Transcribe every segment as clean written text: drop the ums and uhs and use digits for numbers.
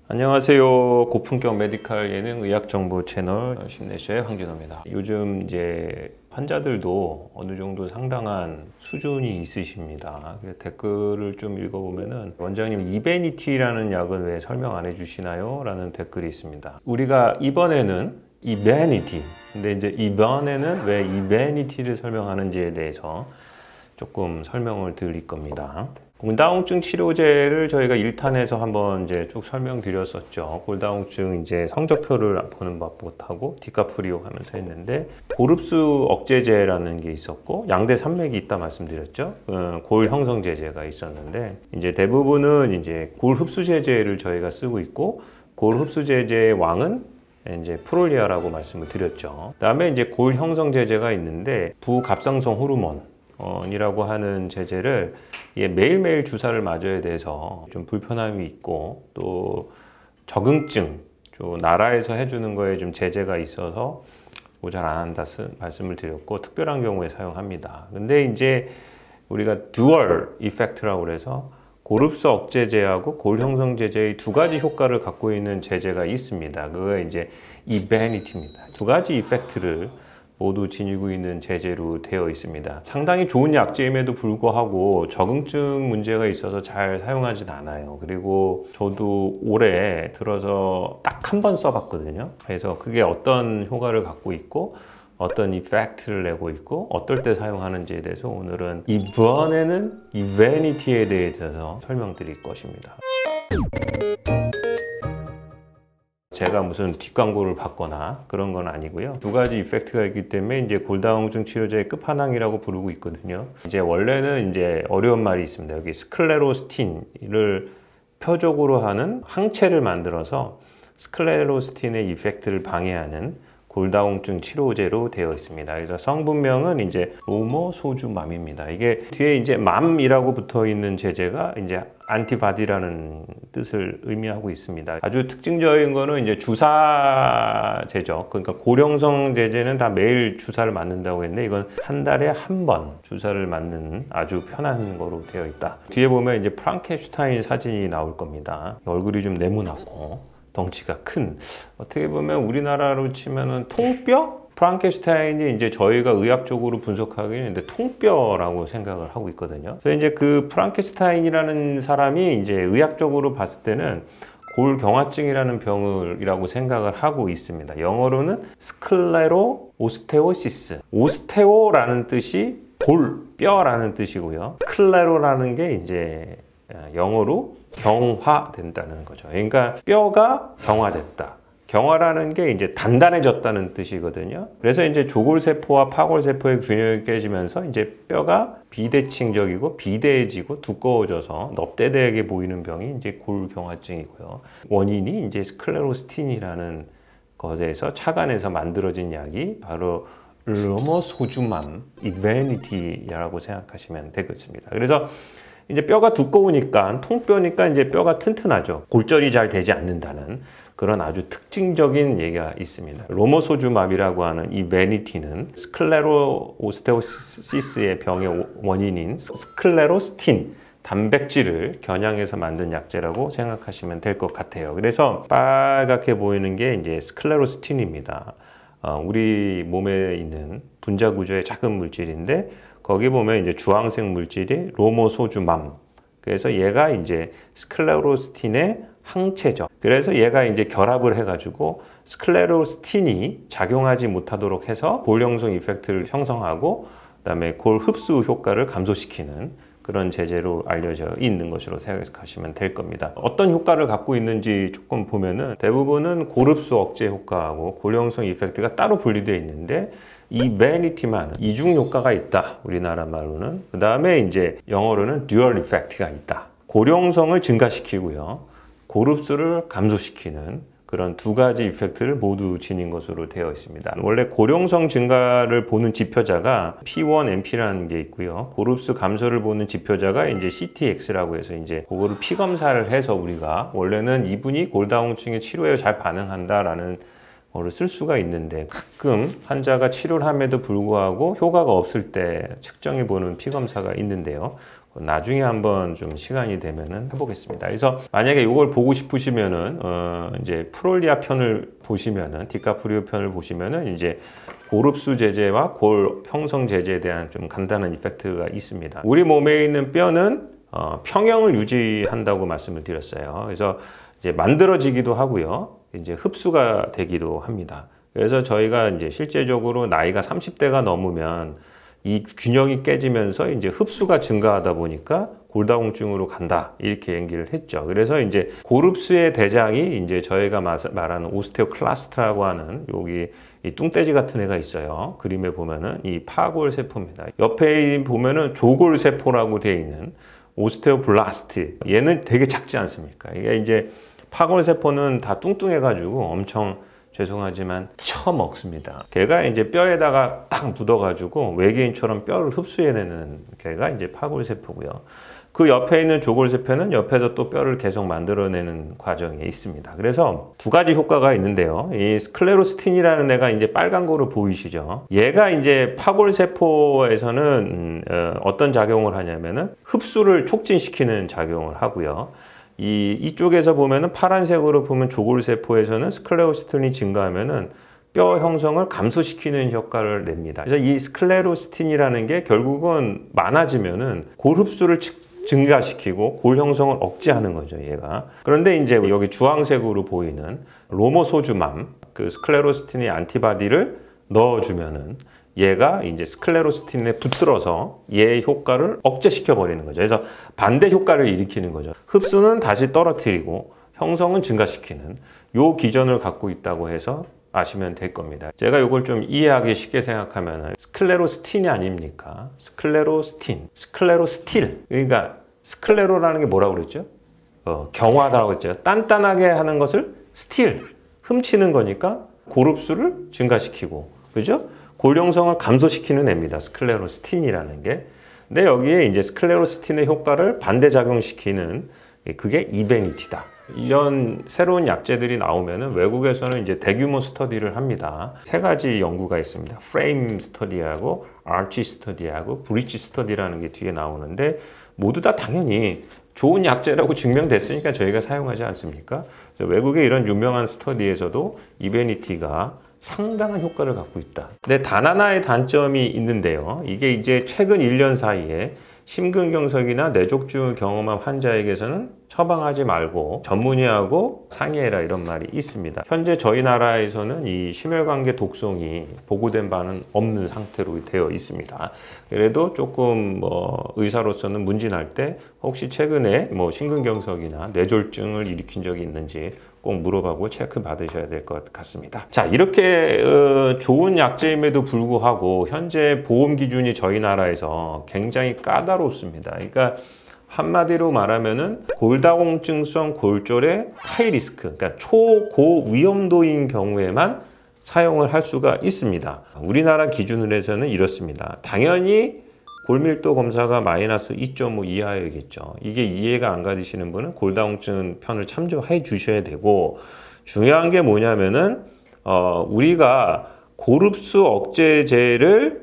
안녕하세요. 고품격 메디칼 예능 의학 정보 채널 심내시의 황진호입니다. 요즘 이제 환자들도 어느 정도 상당한 수준이 있으십니다. 댓글을 좀 읽어보면은 원장님 이베니티라는 약은 왜 설명 안 해주시나요? 라는 댓글이 있습니다. 우리가 이번에는 이베니티, 근데 이제 이번에는 왜 이베니티를 설명하는지에 대해서 조금 설명을 드릴 겁니다. 골다공증 치료제를 저희가 1탄에서 한번 이제 쭉 설명드렸었죠. 골다공증 이제 성적표를 보는 방법하고 디카프리오 하면서 했는데 골흡수 억제제라는 게 있었고 양대 산맥이 있다 말씀드렸죠. 골 형성제제가 있었는데 이제 대부분은 이제 골 흡수제제를 저희가 쓰고 있고 골 흡수제제의 왕은 이제 프롤리아라고 말씀을 드렸죠. 그다음에 이제 골 형성제제가 있는데 부갑상선 호르몬 이라고 하는 제제를 매일매일 주사를 맞아야 돼서 좀 불편함이 있고 또 적응증, 나라에서 해주는 거에 좀 제재가 있어서 잘 안 한다 말씀을 드렸고 특별한 경우에 사용합니다. 근데 이제 우리가 듀얼 이펙트라고 그래서 골흡수 억제제하고 골 형성 제제의 두 가지 효과를 갖고 있는 제제가 있습니다. 그거 이제 이베니티입니다. 두 가지 이펙트를 모두 지니고 있는 제제로 되어 있습니다. 상당히 좋은 약제임에도 불구하고 적응증 문제가 있어서 잘 사용하진 않아요. 그리고 저도 올해 들어서 딱 한 번 써봤거든요. 그래서 그게 어떤 효과를 갖고 있고 어떤 이펙트를 내고 있고 어떨 때 사용하는지에 대해서 오늘은 이번에는 이베니티에 대해서 설명드릴 것입니다. 제가 무슨 뒷광고를 받거나 그런 건 아니고요. 두 가지 이펙트가 있기 때문에 이제 골다공증 치료제의 끝판왕이라고 부르고 있거든요. 이제 원래는 이제 어려운 말이 있습니다. 여기 스클레로스틴을 표적으로 하는 항체를 만들어서 스클레로스틴의 이펙트를 방해하는 골다공증 치료제로 되어 있습니다. 그래서 성분명은 이제 로모소주맘입니다. 이게 뒤에 이제 맘이라고 붙어 있는 제제가 이제 안티바디라는 뜻을 의미하고 있습니다. 아주 특징적인 거는 이제 주사제죠. 그러니까 고령성 제제는 다 매일 주사를 맞는다고 했는데 이건 한 달에 한 번 주사를 맞는 아주 편한 거로 되어 있다. 뒤에 보면 이제 프랑켄슈타인 사진이 나올 겁니다. 얼굴이 좀 네모나고 덩치가 큰, 어떻게 보면 우리나라로 치면은 통뼈? 프랑켄슈타인이 이제 저희가 의학적으로 분석하기에는 통뼈라고 생각을 하고 있거든요. 그래서 이제 그 프랑켄슈타인이라는 사람이 이제 의학적으로 봤을 때는 골경화증이라는 병이라고 생각을 하고 있습니다. 영어로는 스클레로 오스테오시스. 오스테오라는 뜻이 골, 뼈라는 뜻이고요. 클레로라는 게 이제 영어로 경화된다는 거죠. 그러니까 뼈가 경화됐다. 경화라는 게 이제 단단해졌다는 뜻이거든요. 그래서 이제 조골세포와 파골세포의 균형이 깨지면서 이제 뼈가 비대칭적이고 비대해지고 두꺼워져서 넙대대하게 보이는 병이 이제 골경화증이고요. 원인이 이제 스클레로스틴이라는 것에서 차관에서 만들어진 약이 바로 로모소주맘, 이베니티라고 생각하시면 되겠습니다. 그래서 이제 뼈가 두꺼우니까 통뼈니까 이제 뼈가 튼튼하죠. 골절이 잘 되지 않는다는 그런 아주 특징적인 얘기가 있습니다. 로모소주맘이라고 하는 이 베니티는 스클레로오스테오시스의 병의 원인인 스클레로스틴 단백질을 겨냥해서 만든 약제라고 생각하시면 될 것 같아요. 그래서 빨갛게 보이는 게 이제 스클레로스틴입니다. 우리 몸에 있는 분자 구조의 작은 물질인데 거기 보면 이제 주황색 물질이 로모소주맘. 그래서 얘가 이제 스클레로스틴의 항체죠. 그래서 얘가 이제 결합을 해가지고 스클레로스틴이 작용하지 못하도록 해서 골형성 이펙트를 형성하고 그다음에 골 흡수 효과를 감소시키는 그런 제제로 알려져 있는 것으로 생각하시면 될 겁니다. 어떤 효과를 갖고 있는지 조금 보면은 대부분은 골흡수 억제 효과하고 골형성 이펙트가 따로 분리되어 있는데 이베니티만 이중 효과가 있다. 우리나라 말로는. 그 다음에 이제 영어로는 듀얼 이펙트가 있다. 고령성을 증가시키고요. 고릅수를 감소시키는 그런 두 가지 이펙트를 모두 지닌 것으로 되어 있습니다. 원래 고령성 증가를 보는 지표자가 P1NP라는 게 있고요. 고릅수 감소를 보는 지표자가 이제 CTX라고 해서 이제 그거를 피검사를 해서 우리가 원래는 이분이 골다공증의 치료에 잘 반응한다라는 쓸 수가 있는데 가끔 환자가 치료를 함에도 불구하고 효과가 없을 때 측정해 보는 피검사가 있는데요. 나중에 한번 좀 시간이 되면은 해보겠습니다. 그래서 만약에 이걸 보고 싶으시면은 이제 프롤리아 편을 보시면은 디카프리오 편을 보시면은 이제 고릅수 제제와 골 형성 제제에 대한 좀 간단한 이펙트가 있습니다. 우리 몸에 있는 뼈는 평형을 유지한다고 말씀을 드렸어요. 그래서 이제 만들어지기도 하고요. 이제 흡수가 되기도 합니다. 그래서 저희가 이제 실제적으로 나이가 30대가 넘으면 이 균형이 깨지면서 이제 흡수가 증가하다 보니까 골다공증으로 간다 이렇게 얘기를 했죠. 그래서 이제 고릅수의 대장이 이제 저희가 말하는 오스테오클라스트라고 하는 여기 이 뚱돼지 같은 애가 있어요. 그림에 보면은 이 파골세포입니다. 옆에 보면은 조골세포라고 되어 있는 오스테오블라스트, 얘는 되게 작지 않습니까? 이게 이제 파골세포는 다 뚱뚱해가지고 엄청 죄송하지만 처먹습니다. 걔가 이제 뼈에다가 딱 묻어가지고 외계인처럼 뼈를 흡수해내는 걔가 이제 파골세포고요. 그 옆에 있는 조골세포는 옆에서 또 뼈를 계속 만들어내는 과정에 있습니다. 그래서 두 가지 효과가 있는데요. 이 스클레로스틴이라는 애가 이제 빨간 거로 보이시죠? 얘가 이제 파골세포에서는 어떤 작용을 하냐면은 흡수를 촉진시키는 작용을 하고요. 이쪽에서 보면은 파란색으로 보면 조골세포에서는 스클레로스틴이 증가하면은 뼈 형성을 감소시키는 효과를 냅니다. 그래서 이 스클레로스틴이라는 게 결국은 많아지면은 골 흡수를 증가시키고 골 형성을 억제하는 거죠, 얘가. 그런데 이제 여기 주황색으로 보이는 로모소주맘, 그 스클레로스틴의 안티바디를 넣어주면은 얘가 이제 스클레로스틴에 붙들어서 얘의 효과를 억제시켜 버리는 거죠. 그래서 반대 효과를 일으키는 거죠. 흡수는 다시 떨어뜨리고 형성은 증가시키는 요 기전을 갖고 있다고 해서 아시면 될 겁니다. 제가 이걸 좀 이해하기 쉽게 생각하면 스클레로스틴이 아닙니까? 스클레로스틴, 스클레로스틸. 그러니까 스클레로라는 게 뭐라고 그랬죠? 경화다라고 했죠. 단단하게 하는 것을 스틸, 훔치는 거니까 고릅수를 증가시키고, 그죠? 골 형성을 감소시키는 애입니다. 스클레로스틴이라는 게. 근데 여기에 이제 스클레로스틴의 효과를 반대작용시키는 그게 이베니티다. 이런 새로운 약제들이 나오면은 외국에서는 이제 대규모 스터디를 합니다. 세 가지 연구가 있습니다. 프레임 스터디하고 아치 스터디하고 브릿지 스터디라는 게 뒤에 나오는데 모두 다 당연히 좋은 약제라고 증명됐으니까 저희가 사용하지 않습니까? 그래서 외국의 이런 유명한 스터디에서도 이베니티가 상당한 효과를 갖고 있다. 근데 단 하나의 단점이 있는데요. 이게 이제 최근 1년 사이에 심근경색이나 뇌족증을 경험한 환자에게서는 처방하지 말고 전문의하고 상의해라 이런 말이 있습니다. 현재 저희 나라에서는 이 심혈관계 독성이 보고된 바는 없는 상태로 되어 있습니다. 그래도 조금 의사로서는 문진할 때 혹시 최근에 심근경색이나 뇌졸중을 일으킨 적이 있는지 꼭 물어보고 체크 받으셔야 될 것 같습니다. 자, 이렇게 좋은 약제임에도 불구하고 현재 보험 기준이 저희 나라에서 굉장히 까다롭습니다. 그러니까 한마디로 말하면은 골다공증성 골절의 하이 리스크, 그러니까 초고 위험도인 경우에만 사용을 할 수가 있습니다. 우리나라 기준으로 해서는 이렇습니다. 당연히 골밀도 검사가 마이너스 2.5 이하여야겠죠. 이게 이해가 안 가시는 분은 골다공증 편을 참조해 주셔야 되고, 중요한 게 뭐냐면은 우리가 고릅수 억제제를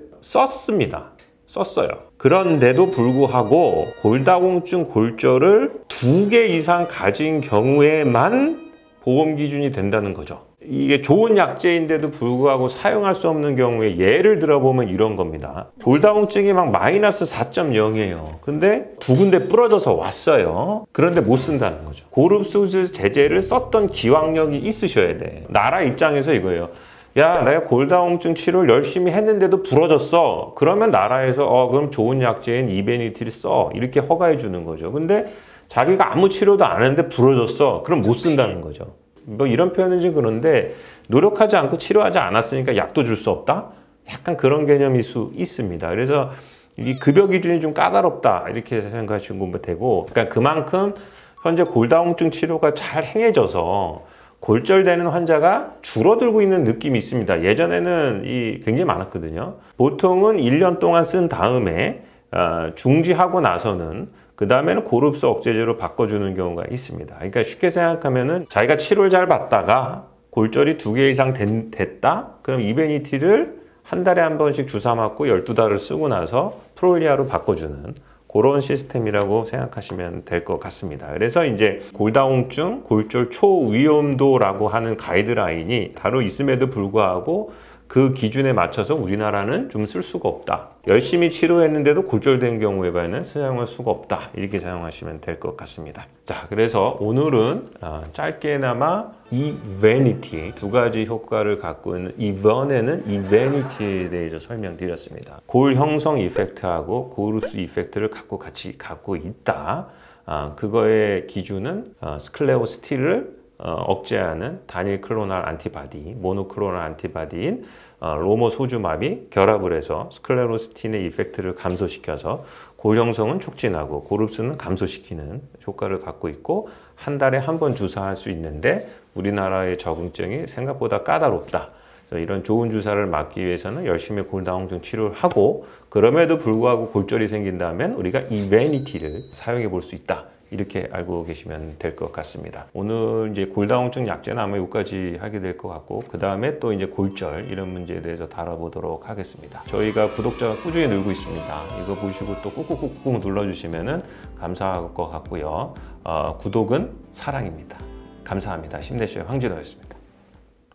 썼어요. 그런데도 불구하고 골다공증 골절을 2개 이상 가진 경우에만 보험 기준이 된다는 거죠. 이게 좋은 약제인데도 불구하고 사용할 수 없는 경우에 예를 들어보면 이런 겁니다. 골다공증이 막 마이너스 4.0이에요. 근데 두 군데 부러져서 왔어요. 그런데 못 쓴다는 거죠. 고릅수 제제를 썼던 기왕력이 있으셔야 돼. 나라 입장에서 이거예요. 야, 내가 골다공증 치료를 열심히 했는데도 부러졌어. 그러면 나라에서 그럼 좋은 약제인 이베니티를 써. 이렇게 허가해 주는 거죠. 근데 자기가 아무 치료도 안 했는데 부러졌어. 그럼 못 쓴다는 거죠. 이런 표현은 좀 그런데 노력하지 않고 치료하지 않았으니까 약도 줄 수 없다? 약간 그런 개념일 수 있습니다. 그래서 이 급여 기준이 좀 까다롭다 이렇게 생각하시면 되고, 그러니까 그만큼 현재 골다공증 치료가 잘 행해져서 골절되는 환자가 줄어들고 있는 느낌이 있습니다. 예전에는 굉장히 많았거든요. 보통은 1년 동안 쓴 다음에 중지하고 나서는 그 다음에는 고릅수 억제제로 바꿔주는 경우가 있습니다. 그러니까 쉽게 생각하면은 자기가 치료를 잘 받다가 골절이 2개 이상 됐다? 그럼 이베니티를 한 달에 한 번씩 주사 맞고 12달을 쓰고 나서 프롤리아로 바꿔주는 그런 시스템이라고 생각하시면 될 것 같습니다. 그래서 이제 골다공증, 골절 초위험도라고 하는 가이드라인이 바로 있음에도 불구하고 그 기준에 맞춰서 우리나라는 좀 쓸 수가 없다. 열심히 치료했는데도 골절된 경우에는 사용할 수가 없다. 이렇게 사용하시면 될 것 같습니다. 자, 그래서 오늘은 짧게나마 이베니티, 2가지 효과를 갖고 있는 이번에는 이베니티에 대해서 설명드렸습니다. 골 형성 이펙트하고 고르스 이펙트를 같이 갖고 있다. 그거의 기준은 스클레오스틸을 억제하는 단일 클로날 안티바디, 모노클로날 안티바디인 로모소주맙이 결합을 해서 스클레로스틴의 이펙트를 감소시켜서 골 형성은 촉진하고 고릅스는 감소시키는 효과를 갖고 있고 한 달에 한 번 주사할 수 있는데 우리나라의 적응증이 생각보다 까다롭다. 이런 좋은 주사를 맞기 위해서는 열심히 골다공증 치료를 하고 그럼에도 불구하고 골절이 생긴다면 우리가 이베니티를 사용해 볼 수 있다. 이렇게 알고 계시면 될 것 같습니다. 오늘 이제 골다공증 약제는 아마 여기까지 하게 될 것 같고 그 다음에 또 이제 골절 이런 문제에 대해서 다뤄보도록 하겠습니다. 저희가 구독자가 꾸준히 늘고 있습니다. 이거 보시고 또 꾹꾹꾹꾹 눌러주시면 감사할 것 같고요. 구독은 사랑입니다. 감사합니다. 힘내셔요. 황진호였습니다.